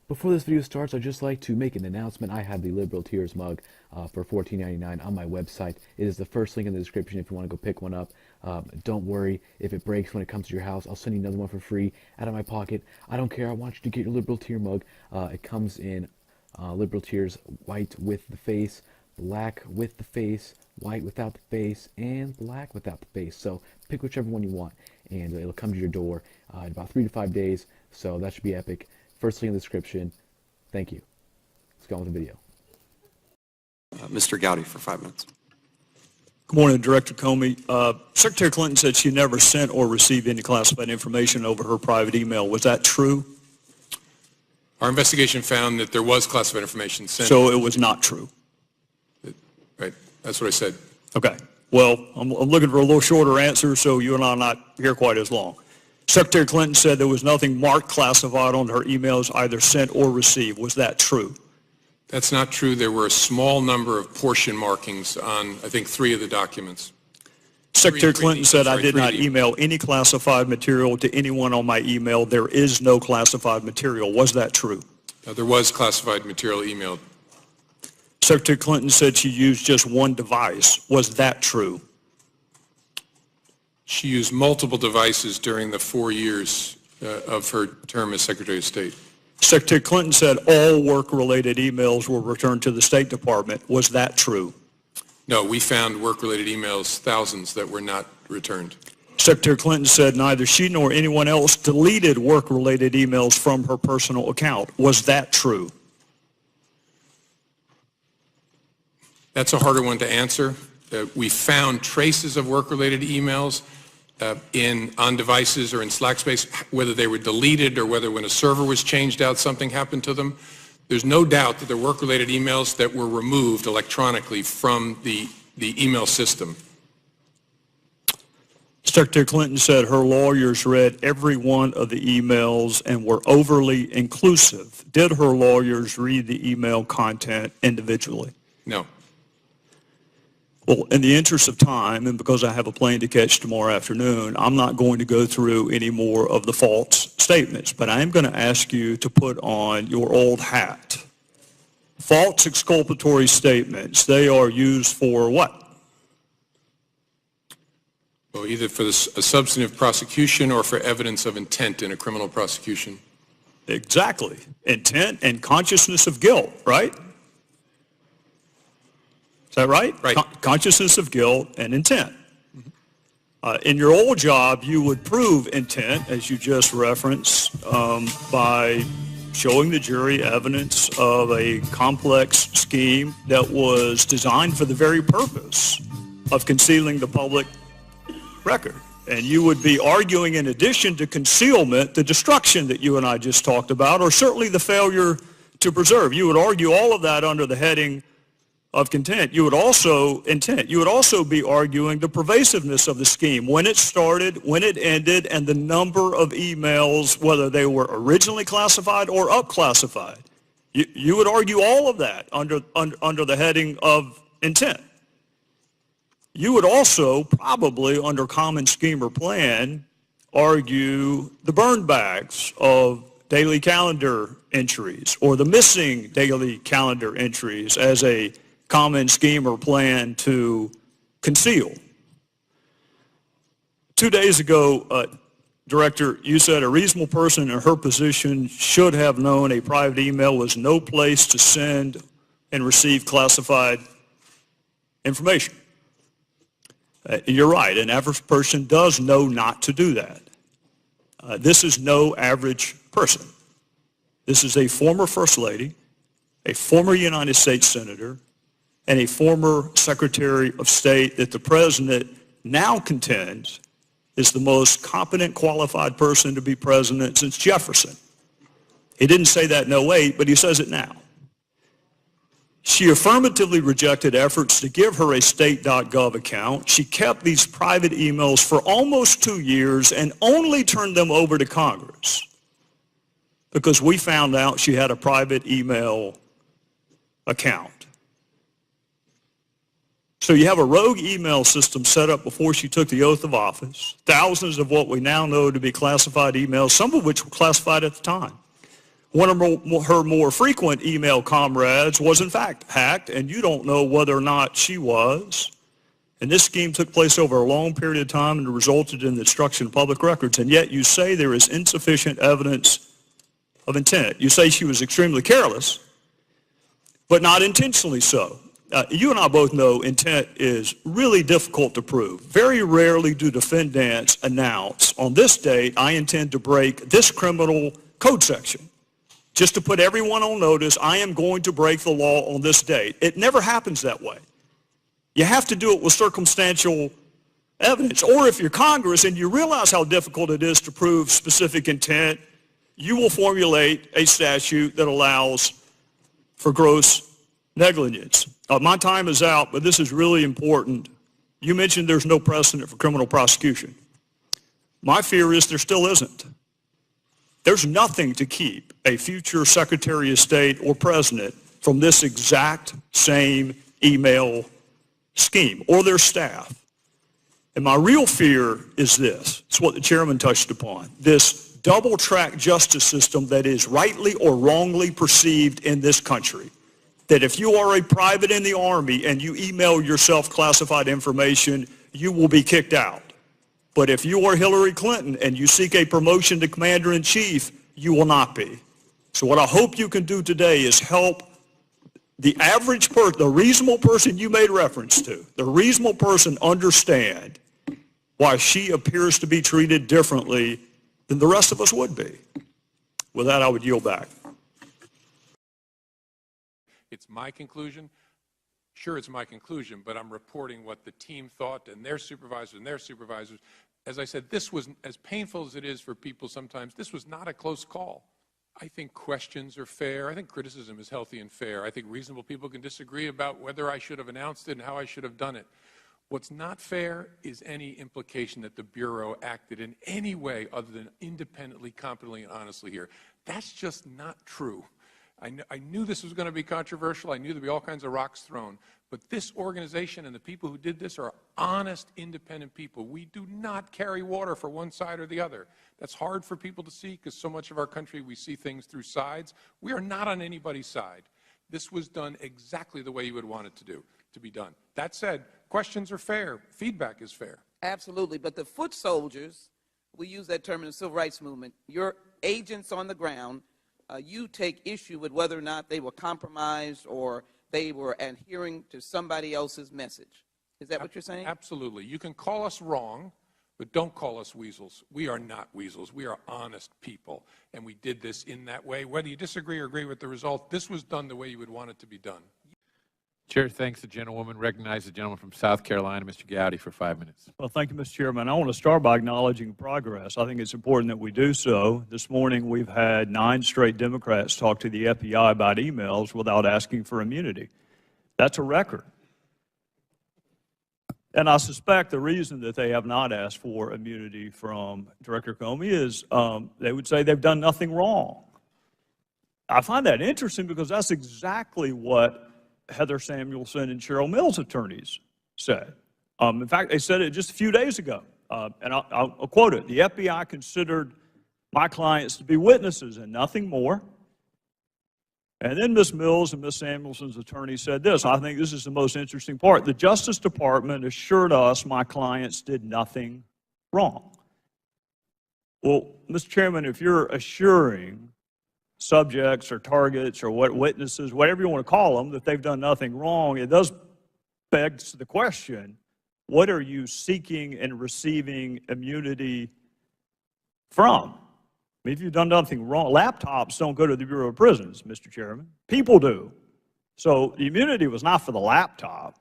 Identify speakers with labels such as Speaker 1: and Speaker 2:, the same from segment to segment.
Speaker 1: Before this video starts, I'd just like to make an announcement. I have the Liberal Tears mug for $14.99 on my website. It is the first link in the description if you want to go pick one up. Don't worry if it breaks when it comes to your house. I'll send you another one for free out of my pocket. I don't care. I want you to get your Liberal Tear mug. It comes in Liberal Tears white with the face, black with the face, white without the face, and black without the face. So pick whichever one you want, and it'll come to your door in about 3 to 5 days. So that should be epic. First link in the description. Thank you. Let's go on with the video.
Speaker 2: Mr. Gowdy for 5 minutes.
Speaker 3: Good morning, Director Comey. Secretary Clinton said she never sent or received any classified information over her private email. Was that true?
Speaker 4: Our investigation found that there was classified information sent.
Speaker 3: So it was not true?
Speaker 4: Right. That's what I said.
Speaker 3: Okay. Well, I'm looking for a little shorter answer so you and I are not here quite as long. Secretary Clinton said there was nothing marked classified on her emails either sent or received. Was that true?
Speaker 4: That's not true. There were a small number of portion markings on, I think, 3 of the documents.
Speaker 3: Secretary Clinton said I did not
Speaker 4: 3D.
Speaker 3: email any classified material to anyone on my email. There is no classified material. Was that true?
Speaker 4: There was classified material emailed.
Speaker 3: Secretary Clinton said she used just one device. Was that true?
Speaker 4: She used multiple devices during the 4 years of her term as Secretary of State.
Speaker 3: Secretary Clinton said all work-related emails were returned to the State Department. Was that true?
Speaker 4: No, we found work-related emails, thousands, that were not returned.
Speaker 3: Secretary Clinton said neither she nor anyone else deleted work-related emails from her personal account. Was that true?
Speaker 4: That's a harder one to answer. We found traces of work-related emails on devices or in Slack space, whether they were deleted or whether when a server was changed out something happened to them. There's no doubt that there were work-related emails that were removed electronically from the email system.
Speaker 3: Secretary Clinton said her lawyers read every one of the emails and were overly inclusive. Did her lawyers read the email content individually?
Speaker 4: No.
Speaker 3: Well, in the interest of time, and because I have a plane to catch tomorrow afternoon, I'm not going to go through any more of the false statements, but I am going to ask you to put on your old hat. False exculpatory statements, they are used for what?
Speaker 4: Well, either for a substantive prosecution or for evidence of intent in a criminal prosecution.
Speaker 3: Exactly. Intent and consciousness of guilt, right? Is that right?
Speaker 4: Right.
Speaker 3: Consciousness of guilt and intent. In your old job, you would prove intent, as you just referenced, by showing the jury evidence of a complex scheme that was designed for the very purpose of concealing the public record. And you would be arguing, in addition to concealment, the destruction that you and I just talked about, or certainly the failure to preserve. You would argue all of that under the heading of content. You would also be arguing the pervasiveness of the scheme, when it started, when it ended, and the number of emails, whether they were originally classified or up-classified. You would argue all of that under the heading of intent. You would also probably, under common scheme or plan, argue the burn bags of daily calendar entries or the missing daily calendar entries as a common scheme or plan to conceal. 2 days ago, Director, you said a reasonable person in her position should have known a private email was no place to send and receive classified information. You're right, an average person does know not to do that. This is no average person. This is a former First Lady, a former United States Senator, and a former Secretary of State that the President now contends is the most competent, qualified person to be president since Jefferson. He didn't say that in 2008, but he says it now. She affirmatively rejected efforts to give her a state.gov account. She kept these private emails for almost 2 years and only turned them over to Congress because we found out she had a private email account. So you have a rogue email system set up before she took the oath of office, thousands of what we now know to be classified emails, some of which were classified at the time. One of her more frequent email comrades was in fact hacked, and you don't know whether or not she was. And this scheme took place over a long period of time and resulted in the destruction of public records, and yet you say there is insufficient evidence of intent. You say she was extremely careless, but not intentionally so. You and I both know intent is really difficult to prove. Very rarely do defendants announce, on this date, I intend to break this criminal code section. Just to put everyone on notice, I am going to break the law on this date. It never happens that way. You have to do it with circumstantial evidence. Or if you're Congress and you realize how difficult it is to prove specific intent, you will formulate a statute that allows for gross negligence. My time is out, but this is really important. You mentioned there's no precedent for criminal prosecution. My fear is there still isn't. There's nothing to keep a future Secretary of State or President from this exact same email scheme or their staff. And my real fear is this. It's what the chairman touched upon. This double-track justice system that is rightly or wrongly perceived in this country. That if you are a private in the Army and you email yourself classified information, you will be kicked out. But if you are Hillary Clinton and you seek a promotion to commander-in-chief, you will not be. So what I hope you can do today is help the average person, the reasonable person you made reference to, the reasonable person understand why she appears to be treated differently than the rest of us would be. With that, I would yield back.
Speaker 4: It's my conclusion. Sure, it's my conclusion, but I'm reporting what the team thought and their supervisors. As I said, this was, as painful as it is for people sometimes, this was not a close call. I think questions are fair. I think criticism is healthy and fair. I think reasonable people can disagree about whether I should have announced it and how I should have done it. What's not fair is any implication that the Bureau acted in any way other than independently, competently, and honestly here. That's just not true. I knew this was going to be controversial. I knew there'd be all kinds of rocks thrown. But this organization and the people who did this are honest, independent people. We do not carry water for one side or the other. That's hard for people to see because so much of our country we see things through sides. We are not on anybody's side. This was done exactly the way you would want it to be done. That said, questions are fair. Feedback is fair.
Speaker 5: Absolutely. But the foot soldiers, we use that term in the civil rights movement, your agents on the ground, you take issue with whether or not they were compromised or they were adhering to somebody else's message. Is that what you're saying?
Speaker 4: Absolutely. You can call us wrong, but don't call us weasels. We are not weasels. We are honest people, and we did this in that way. Whether you disagree or agree with the result, this was done the way you would want it to be done.
Speaker 6: Chair thanks the gentlewoman. Recognize the gentleman from South Carolina, Mr. Gowdy, for 5 minutes.
Speaker 7: Well, thank you, Mr. Chairman. I want to start by acknowledging progress. I think it's important that we do so. This morning, we've had 9 straight Democrats talk to the FBI about emails without asking for immunity. That's a record. And I suspect the reason that they have not asked for immunity from Director Comey is they would say they've done nothing wrong. I find that interesting because that's exactly what Heather Samuelson and Cheryl Mills' attorneys said. In fact, they said it just a few days ago, and I'll quote it. The FBI considered my clients to be witnesses and nothing more. And then Ms. Mills and Ms. Samuelson's attorney said this. I think this is the most interesting part. The Justice Department assured us my clients did nothing wrong. Well, Mr. Chairman, if you're assuring subjects or targets or what witnesses, whatever you want to call them, that they've done nothing wrong, it does beg the question, what are you seeking and receiving immunity from? I mean, if you've done nothing wrong, laptops don't go to the Bureau of Prisons, Mr. Chairman. People do. So the immunity was not for the laptop.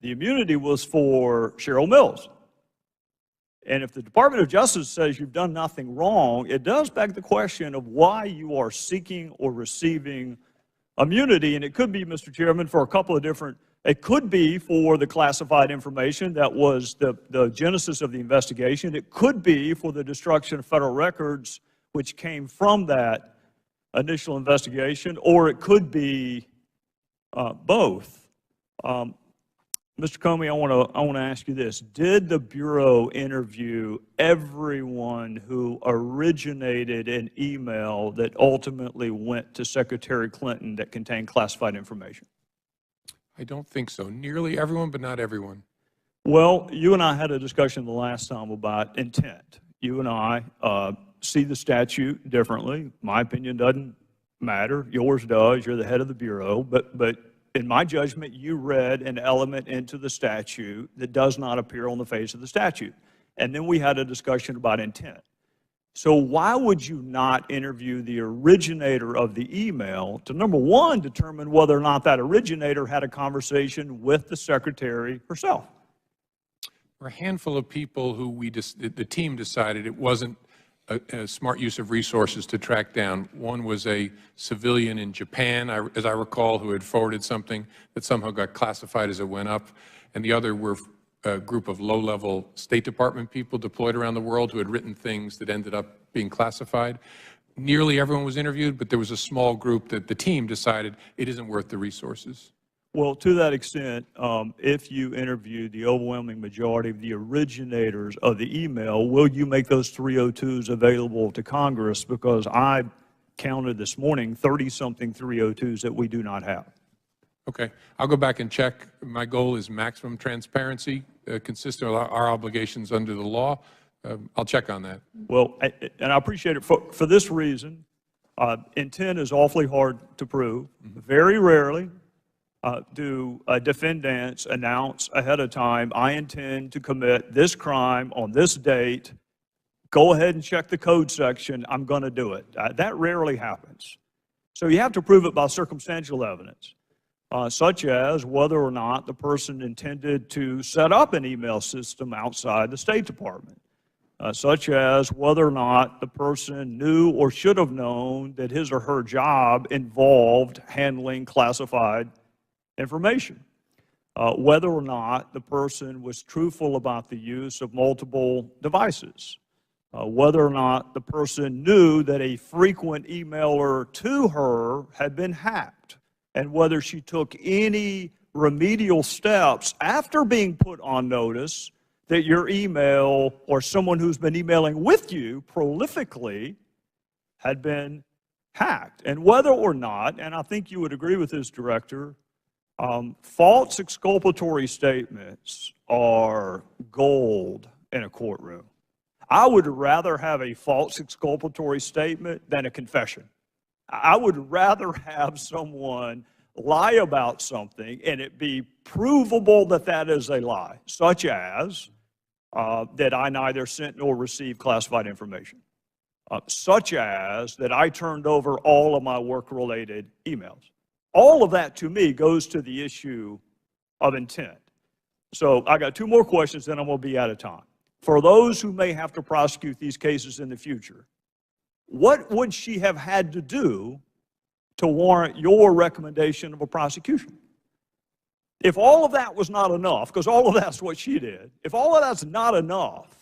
Speaker 7: The immunity was for Cheryl Mills. And if the Department of Justice says you've done nothing wrong, it does beg the question of why you are seeking or receiving immunity. And it could be, Mr. Chairman, for a couple of different, it could be for the classified information that was the genesis of the investigation. It could be for the destruction of federal records, which came from that initial investigation, or it could be both. Mr. Comey, I want to ask you this. Did the Bureau interview everyone who originated an email that ultimately went to Secretary Clinton that contained classified information?
Speaker 4: I don't think so. Nearly everyone, but not everyone.
Speaker 7: Well, you and I had a discussion the last time about intent. You and I see the statute differently. My opinion doesn't matter. Yours does. You're the head of the Bureau. But in my judgment, you read an element into the statute that does not appear on the face of the statute. And then we had a discussion about intent. So why would you not interview the originator of the email to, number one, determine whether or not that originator had a conversation with the secretary herself?
Speaker 4: There were a handful of people who the team decided it wasn't a smart use of resources to track down. One was a civilian in Japan, as I recall, who had forwarded something that somehow got classified as it went up, and the other were a group of low-level State Department people deployed around the world who had written things that ended up being classified. Nearly everyone was interviewed, but there was a small group that the team decided it isn't worth the resources.
Speaker 7: Well, to that extent, if you interviewed the overwhelming majority of the originators of the email, will you make those 302s available to Congress? Because I counted this morning 30-something 302s that we do not have.
Speaker 4: Okay. I'll go back and check. My goal is maximum transparency, consistent with our obligations under the law. I'll check on that.
Speaker 7: Well, and I appreciate it. For this reason, intent is awfully hard to prove. Very rarely do defendants announce ahead of time, I intend to commit this crime on this date. Go ahead and check the code section. I'm going to do it. That rarely happens. So you have to prove it by circumstantial evidence, such as whether or not the person intended to set up an email system outside the State Department, such as whether or not the person knew or should have known that his or her job involved handling classified information, whether or not the person was truthful about the use of multiple devices, whether or not the person knew that a frequent emailer to her had been hacked, and whether she took any remedial steps after being put on notice that your email or someone who's been emailing with you prolifically had been hacked, and whether or not, and I think you would agree with this, Director, false exculpatory statements are gold in a courtroom. I would rather have a false exculpatory statement than a confession. I would rather have someone lie about something and it be provable that that is a lie, such as that I neither sent nor received classified information, such as that I turned over all of my work-related emails. All of that, to me, goes to the issue of intent. So I got two more questions, then I'm going to be out of time. For those who may have to prosecute these cases in the future, what would she have had to do to warrant your recommendation of a prosecution? If all of that was not enough, because all of that's what she did, if all of that's not enough,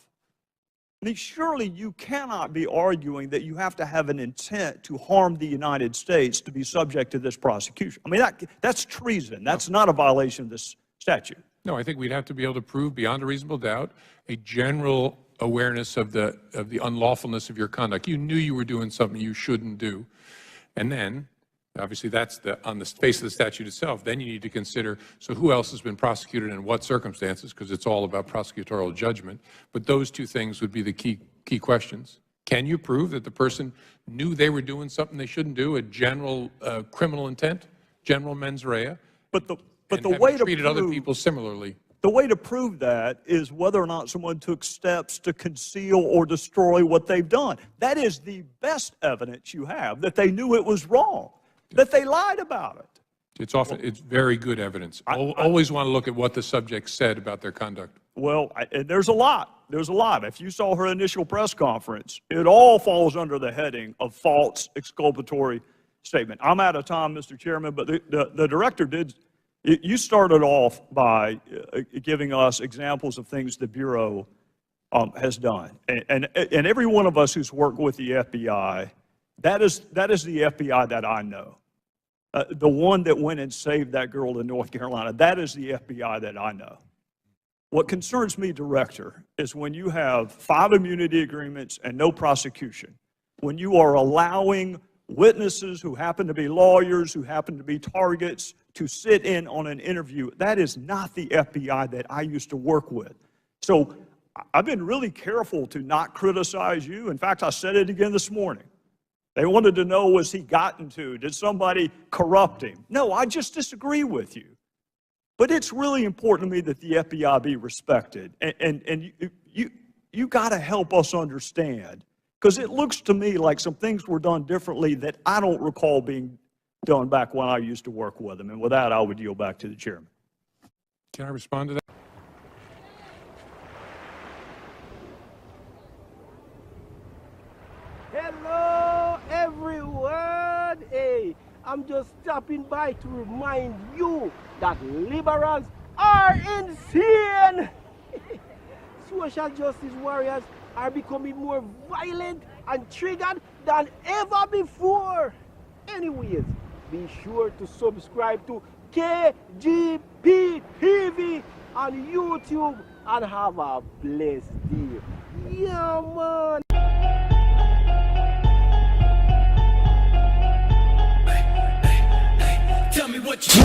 Speaker 7: I mean, surely you cannot be arguing that you have to have an intent to harm the United States to be subject to this prosecution. I mean, that's treason. That's not a violation of this statute.
Speaker 4: No, I think we'd have to be able to prove beyond a reasonable doubt a general awareness of the unlawfulness of your conduct. You knew you were doing something you shouldn't do. And then, obviously, that's on the face of the statute itself. Then you need to consider, so who else has been prosecuted and what circumstances, because it's all about prosecutorial judgment. But those two things would be the key questions. Can you prove that the person knew they were doing something they shouldn't do, a general criminal intent, general mens rea,
Speaker 7: but the
Speaker 4: and
Speaker 7: way to
Speaker 4: treated other people similarly?
Speaker 7: The way to prove that is whether or not someone took steps to conceal or destroy what they've done. That is the best evidence you have, that they knew it was wrong, that they lied about it.
Speaker 4: It's very good evidence. Always want to look at what the subject said about their conduct.
Speaker 7: Well, and there's a lot. There's a lot. If you saw her initial press conference, it all falls under the heading of false exculpatory statement. I'm out of time, Mr. Chairman, but the director did. You started off by giving us examples of things the Bureau has done. And every one of us who's worked with the FBI, that is the FBI that I know. The one that went and saved that girl in North Carolina, that is the FBI that I know. What concerns me, Director, is when you have 5 immunity agreements and no prosecution, when you are allowing witnesses who happen to be lawyers, who happen to be targets, to sit in on an interview. That is not the FBI that I used to work with. So I've been really careful to not criticize you. In fact, I said it again this morning. They wanted to know, was he gotten to? Did somebody corrupt him? No, I just disagree with you. But it's really important to me that the FBI be respected. And you got to help us understand, because it looks to me like some things were done differently that I don't recall being done back when I used to work with them. And with that, I would yield back to the chairman.
Speaker 4: Can I respond to that?
Speaker 8: Hello, everyone. Hey, I'm just stopping by to remind you that liberals are insane. Social justice warriors are becoming more violent and triggered than ever before. Anyways, be sure to subscribe to KGP TV on YouTube and have a blessed day. Yeah, man.
Speaker 9: Tell me what you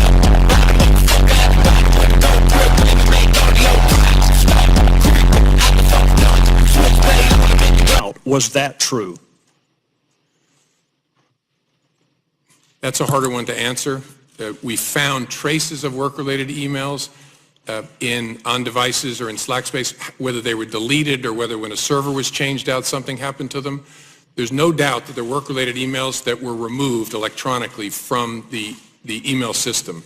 Speaker 7: Was that true?
Speaker 4: That's a harder one to answer. We found traces of work-related emails on devices or in Slack space, whether they were deleted or whether when a server was changed out, something happened to them. There's no doubt that there were work-related emails that were removed electronically from the email system.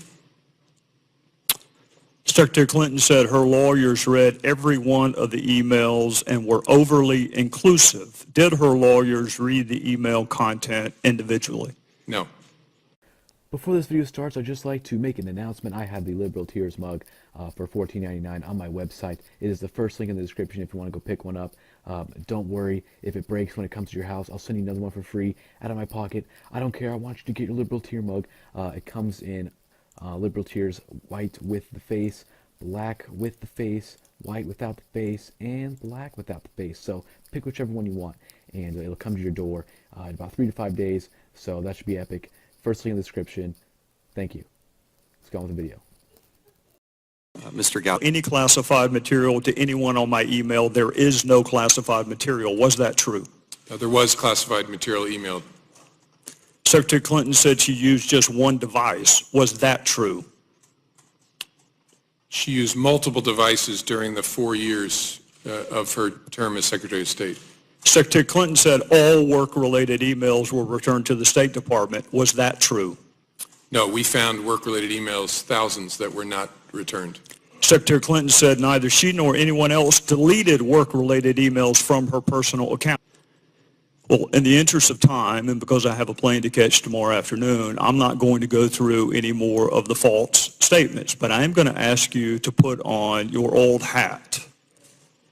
Speaker 7: Secretary Clinton said her lawyers read every one of the emails and were overly inclusive. Did her lawyers read the email content individually?
Speaker 4: No.
Speaker 1: Before this video starts, I'd just like to make an announcement. I have the Liberal Tears mug for $14.99 on my website. It is the first link in the description if you want to go pick one up. Don't worry if it breaks when it comes to your house. I'll send you another one for free out of my pocket. I don't care. I want you to get your Liberal Tear mug. It comes in Liberal Tears white with the face, black with the face, white without the face, and black without the face. So pick whichever one you want, and it'll come to your door in about 3 to 5 days. So that should be epic. First link in the description. Thank you. Let's go on with the video.
Speaker 2: Mr. Gowdy.
Speaker 7: Any classified material to anyone on my email, there is no classified material. Was that true?
Speaker 4: There was classified material emailed.
Speaker 7: Secretary Clinton said she used just one device. Was that true?
Speaker 4: She used multiple devices during the 4 years of her term as Secretary of State.
Speaker 7: Secretary Clinton said all work-related emails were returned to the State Department. Was that true?
Speaker 4: No, we found work-related emails, thousands, that were not returned.
Speaker 7: Secretary Clinton said neither she nor anyone else deleted work-related emails from her personal account. Well, in the interest of time, and because I have a plane to catch tomorrow afternoon, I'm not going to go through any more of the false statements, but I am going to ask you to put on your old hat.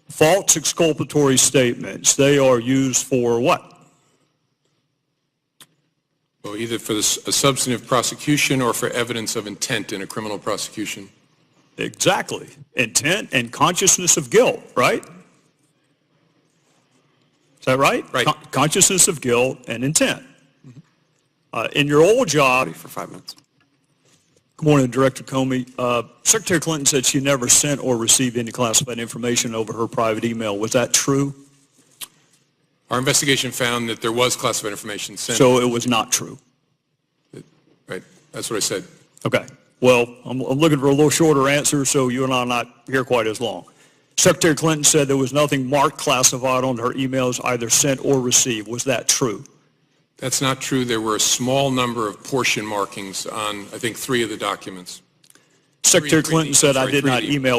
Speaker 7: False exculpatory statements, they are used for what?
Speaker 4: Well, either for a substantive prosecution or for evidence of intent in a criminal prosecution.
Speaker 7: Exactly. Intent and consciousness of guilt, right? Is that right?
Speaker 4: Right.
Speaker 7: Consciousness of guilt and intent. In your old job,
Speaker 2: For 5 minutes.
Speaker 7: good morning, Director Comey. Secretary Clinton said she never sent or received any classified information over her private email. Was that true?
Speaker 4: Our investigation found that there was classified information sent.
Speaker 7: So it was not true.
Speaker 4: Right. That's what I said.
Speaker 7: Okay. Well, I'm looking for a little shorter answer, so you and I are not here quite as long. Secretary Clinton said there was nothing marked classified on her emails either sent or received. Was that true?
Speaker 4: That's not true. There were a small number of portion markings on, I think, 3 of the documents.
Speaker 7: Secretary Clinton said I did not email